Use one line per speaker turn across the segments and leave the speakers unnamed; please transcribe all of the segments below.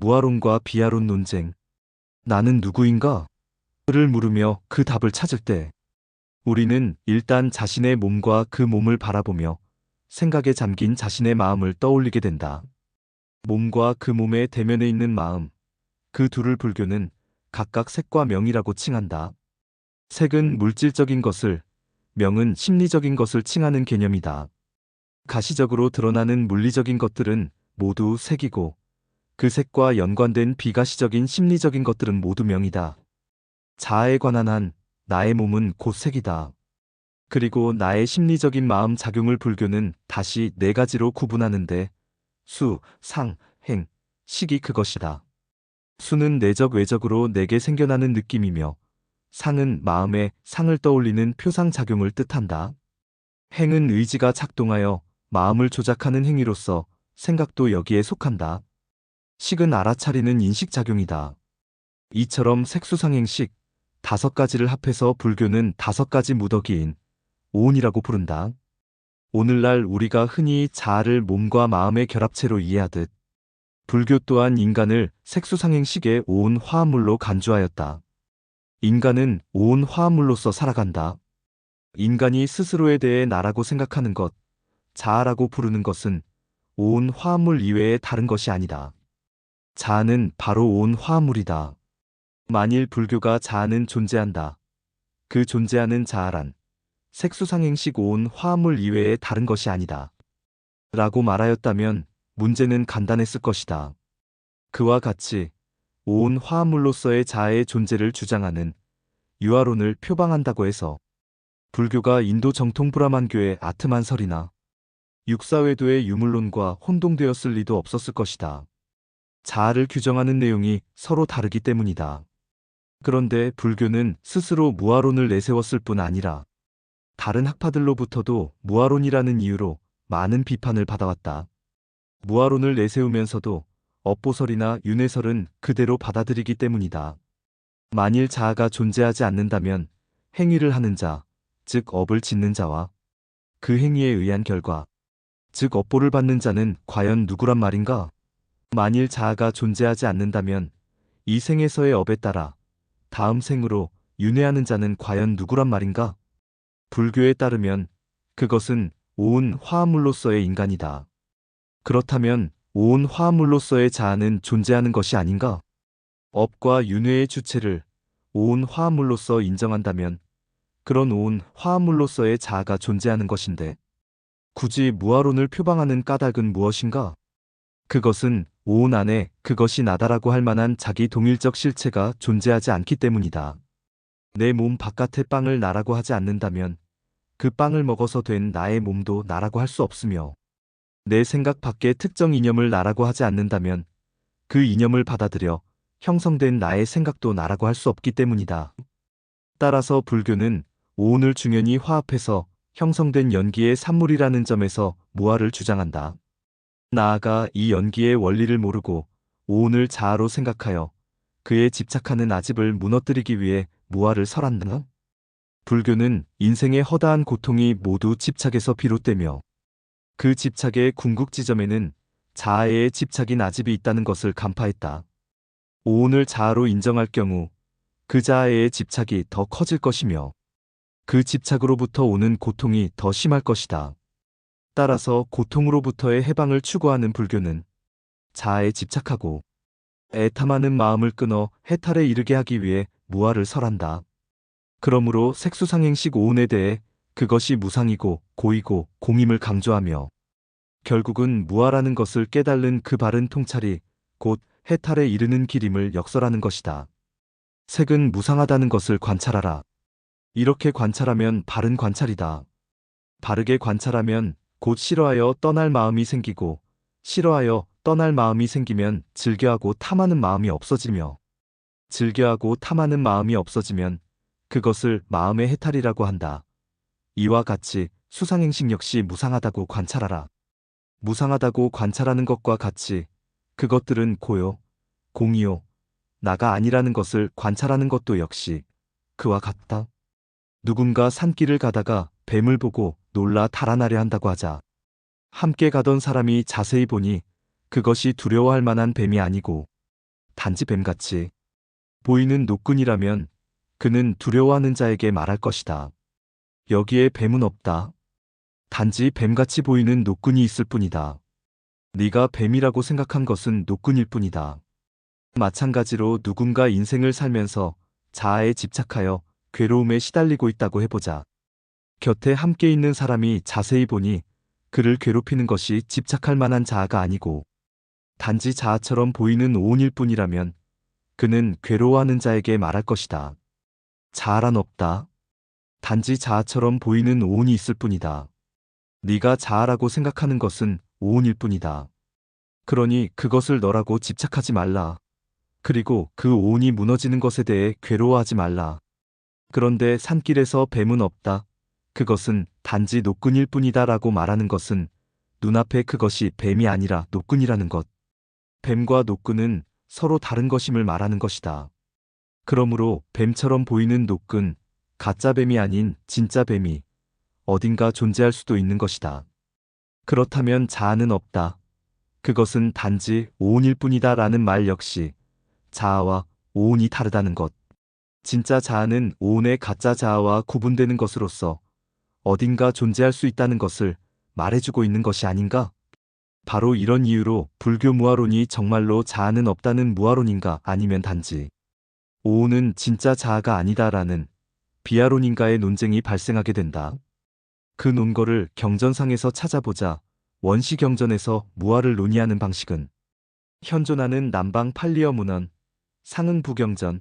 무아론과 비아론 논쟁. 나는 누구인가? 를 물으며 그 답을 찾을 때 우리는 일단 자신의 몸과 그 몸을 바라보며 생각에 잠긴 자신의 마음을 떠올리게 된다. 몸과 그 몸의 대면에 있는 마음, 그 둘을 불교는 각각 색과 명이라고 칭한다. 색은 물질적인 것을, 명은 심리적인 것을 칭하는 개념이다. 가시적으로 드러나는 물리적인 것들은 모두 색이고 그 색과 연관된 비가시적인 심리적인 것들은 모두 명이다. 자아에 관한 한, 나의 몸은 곧 색이다. 그리고 나의 심리적인 마음 작용을 불교는 다시 네 가지로 구분하는데 수, 상, 행, 식이 그것이다. 수는 내적 외적으로 내게 생겨나는 느낌이며 상은 마음에 상을 떠올리는 표상작용을 뜻한다. 행은 의지가 작동하여 마음을 조작하는 행위로서 생각도 여기에 속한다. 식은 알아차리는 인식작용이다. 이처럼 색수상행식 다섯 가지를 합해서 불교는 다섯 가지 무더기인 오온이라고 부른다. 오늘날 우리가 흔히 자아를 몸과 마음의 결합체로 이해하듯 불교 또한 인간을 색수상행식의 오온 화합물로 간주하였다. 인간은 오온 화합물로서 살아간다. 인간이 스스로에 대해 나라고 생각하는 것, 자아라고 부르는 것은 오온 화합물 이외에 다른 것이 아니다. 자아는 바로 오온 화합물이다. 만일 불교가 자아는 존재한다. 그 존재하는 자아란 색수상행식 오온 화합물 이외에 다른 것이 아니다. 라고 말하였다면 문제는 간단했을 것이다. 그와 같이 오온 화합물로서의 자아의 존재를 주장하는 유아론을 표방한다고 해서 불교가 인도 정통 브라만교의 아트만설이나 육사외도의 유물론과 혼동되었을 리도 없었을 것이다. 자아를 규정하는 내용이 서로 다르기 때문이다. 그런데 불교는 스스로 무아론을 내세웠을 뿐 아니라 다른 학파들로부터도 무아론이라는 이유로 많은 비판을 받아왔다. 무아론을 내세우면서도 업보설이나 윤회설은 그대로 받아들이기 때문이다. 만일 자아가 존재하지 않는다면 행위를 하는 자, 즉 업을 짓는 자와 그 행위에 의한 결과, 즉 업보를 받는 자는 과연 누구란 말인가? 만일 자아가 존재하지 않는다면 이 생에서의 업에 따라 다음 생으로 윤회하는 자는 과연 누구란 말인가? 불교에 따르면 그것은 오온 화합물로서의 인간이다. 그렇다면 오온 화합물로서의 자아는 존재하는 것이 아닌가? 업과 윤회의 주체를 오온 화합물로서 인정한다면 그런 오온 화합물로서의 자아가 존재하는 것인데 굳이 무아론을 표방하는 까닭은 무엇인가? 그것은 오온 안에 그것이 나다라고 할 만한 자기 동일적 실체가 존재하지 않기 때문이다. 내 몸 바깥의 빵을 나라고 하지 않는다면 그 빵을 먹어서 된 나의 몸도 나라고 할 수 없으며 내 생각 밖의 특정 이념을 나라고 하지 않는다면 그 이념을 받아들여 형성된 나의 생각도 나라고 할 수 없기 때문이다. 따라서 불교는 오온을 중연히 화합해서 형성된 연기의 산물이라는 점에서 무아를 주장한다. 나아가 이 연기의 원리를 모르고 오온을 자아로 생각하여 그에 집착하는 아집을 무너뜨리기 위해 무아를 설한다. 불교는 인생의 허다한 고통이 모두 집착에서 비롯되며 그 집착의 궁극 지점에는 자아의 집착인 아집이 있다는 것을 간파했다. 오온을 자아로 인정할 경우 그 자아의 집착이 더 커질 것이며 그 집착으로부터 오는 고통이 더 심할 것이다. 따라서 고통으로부터의 해방을 추구하는 불교는 자아에 집착하고 애탐하는 마음을 끊어 해탈에 이르게 하기 위해 무아를 설한다. 그러므로 색수상행식 오온에 대해 그것이 무상이고 고이고 공임을 강조하며 결국은 무아라는 것을 깨달는 그 바른 통찰이 곧 해탈에 이르는 길임을 역설하는 것이다. 색은 무상하다는 것을 관찰하라. 이렇게 관찰하면 바른 관찰이다. 바르게 관찰하면 곧 싫어하여 떠날 마음이 생기고 싫어하여 떠날 마음이 생기면 즐겨하고 탐하는 마음이 없어지며 즐겨하고 탐하는 마음이 없어지면 그것을 마음의 해탈이라고 한다. 이와 같이 수상행식 역시 무상하다고 관찰하라. 무상하다고 관찰하는 것과 같이 그것들은 고요, 공이요, 나가 아니라는 것을 관찰하는 것도 역시 그와 같다. 누군가 산길을 가다가 뱀을 보고 놀라 달아나려 한다고 하자. 함께 가던 사람이 자세히 보니 그것이 두려워할 만한 뱀이 아니고 단지 뱀같이 보이는 노끈이라면 그는 두려워하는 자에게 말할 것이다. 여기에 뱀은 없다. 단지 뱀같이 보이는 노끈이 있을 뿐이다. 네가 뱀이라고 생각한 것은 노끈일 뿐이다. 마찬가지로 누군가 인생을 살면서 자아에 집착하여 괴로움에 시달리고 있다고 해보자. 곁에 함께 있는 사람이 자세히 보니 그를 괴롭히는 것이 집착할 만한 자아가 아니고 단지 자아처럼 보이는 오온일 뿐이라면 그는 괴로워하는 자에게 말할 것이다. 자아란 없다. 단지 자아처럼 보이는 오온이 있을 뿐이다. 네가 자아라고 생각하는 것은 오온일 뿐이다. 그러니 그것을 너라고 집착하지 말라. 그리고 그 오온이 무너지는 것에 대해 괴로워하지 말라. 그런데 산길에서 뱀은 없다. 그것은 단지 노끈일 뿐이다 라고 말하는 것은 눈앞에 그것이 뱀이 아니라 노끈이라는 것. 뱀과 노끈은 서로 다른 것임을 말하는 것이다. 그러므로 뱀처럼 보이는 노끈, 가짜 뱀이 아닌 진짜 뱀이 어딘가 존재할 수도 있는 것이다. 그렇다면 자아는 없다. 그것은 단지 오온일 뿐이다 라는 말 역시 자아와 오온이 다르다는 것. 진짜 자아는 오온의 가짜 자아와 구분되는 것으로서 어딘가 존재할 수 있다는 것을 말해주고 있는 것이 아닌가? 바로 이런 이유로 불교 무아론이 정말로 자아는 없다는 무아론인가 아니면 단지 오온은 진짜 자아가 아니다라는 비아론인가의 논쟁이 발생하게 된다. 그 논거를 경전상에서 찾아보자 원시경전에서 무아를 논의하는 방식은 현존하는 남방 팔리어 문헌, 상응 부경전,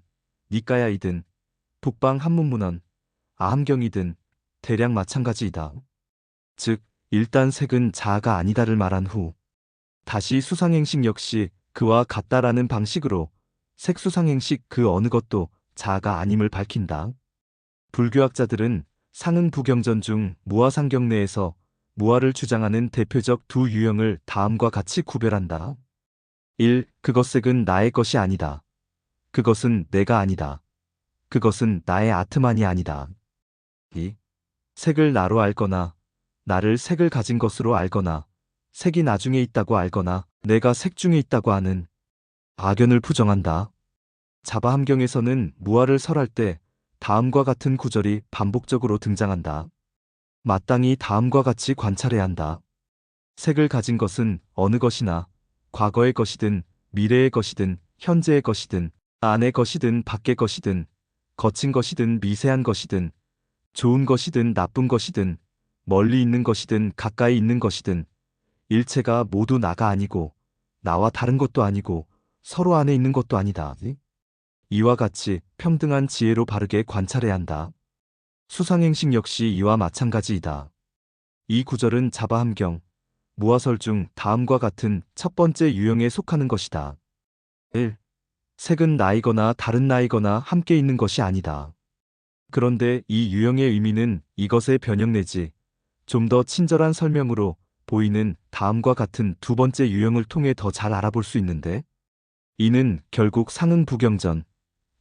니까야이든 북방 한문문헌, 아함경이든 대략 마찬가지이다. 즉 일단 색은 자아가 아니다를 말한 후 다시 수상행식 역시 그와 같다라는 방식으로 색수상행식 그 어느 것도 자아가 아님을 밝힌다. 불교학자들은 상응 부경전 중 무아상경 내에서 무아를 주장하는 대표적 두 유형을 다음과 같이 구별한다. 1. 그것색은 나의 것이 아니다. 그것은 내가 아니다. 그것은 나의 아트만이 아니다. 2. 색을 나로 알거나 나를 색을 가진 것으로 알거나 색이 나중에 있다고 알거나 내가 색 중에 있다고 하는 악연을 부정한다. 자바함경에서는 무아를 설할 때 다음과 같은 구절이 반복적으로 등장한다. 마땅히 다음과 같이 관찰해야 한다. 색을 가진 것은 어느 것이나 과거의 것이든 미래의 것이든 현재의 것이든 안의 것이든 밖의 것이든 거친 것이든 미세한 것이든 좋은 것이든 나쁜 것이든 멀리 있는 것이든 가까이 있는 것이든 일체가 모두 나가 아니고 나와 다른 것도 아니고 서로 안에 있는 것도 아니다. 이와 같이 평등한 지혜로 바르게 관찰해야 한다. 수상행식 역시 이와 마찬가지이다. 이 구절은 자바함경, 무아설 중 다음과 같은 첫 번째 유형에 속하는 것이다. 1. 색은 나이거나 다른 나이거나 함께 있는 것이 아니다. 그런데 이 유형의 의미는 이것의 변형 내지 좀 더 친절한 설명으로 보이는 다음과 같은 두 번째 유형을 통해 더 잘 알아볼 수 있는데 이는 결국 상응 부경전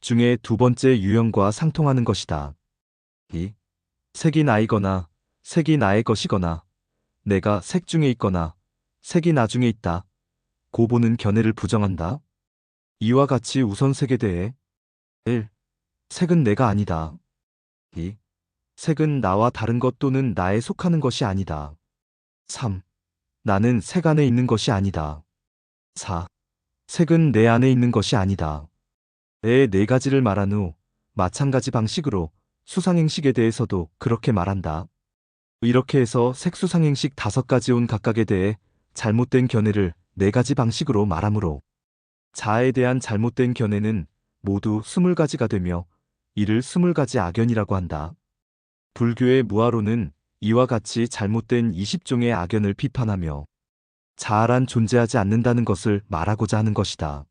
중에 두 번째 유형과 상통하는 것이다. 2. 색이 나이거나 색이 나의 것이거나 내가 색 중에 있거나 색이 나중에 있다. 고 보는 견해를 부정한다. 이와 같이 우선 색에 대해 1. 색은 내가 아니다. 2. 색은 나와 다른 것 또는 나에 속하는 것이 아니다. 3. 나는 색 안에 있는 것이 아니다. 4. 색은 내 안에 있는 것이 아니다. 네 가지를 말한 후 마찬가지 방식으로 수상행식에 대해서도 그렇게 말한다. 이렇게 해서 색수상행식 5가지 온 각각에 대해 잘못된 견해를 4가지 방식으로 말하므로 자아에 대한 잘못된 견해는 모두 20가지가 되며 이를 20가지 악연이라고 한다. 불교의 무아론은 이와 같이 잘못된 20종의 악연을 비판하며 자아란 존재하지 않는다는 것을 말하고자 하는 것이다.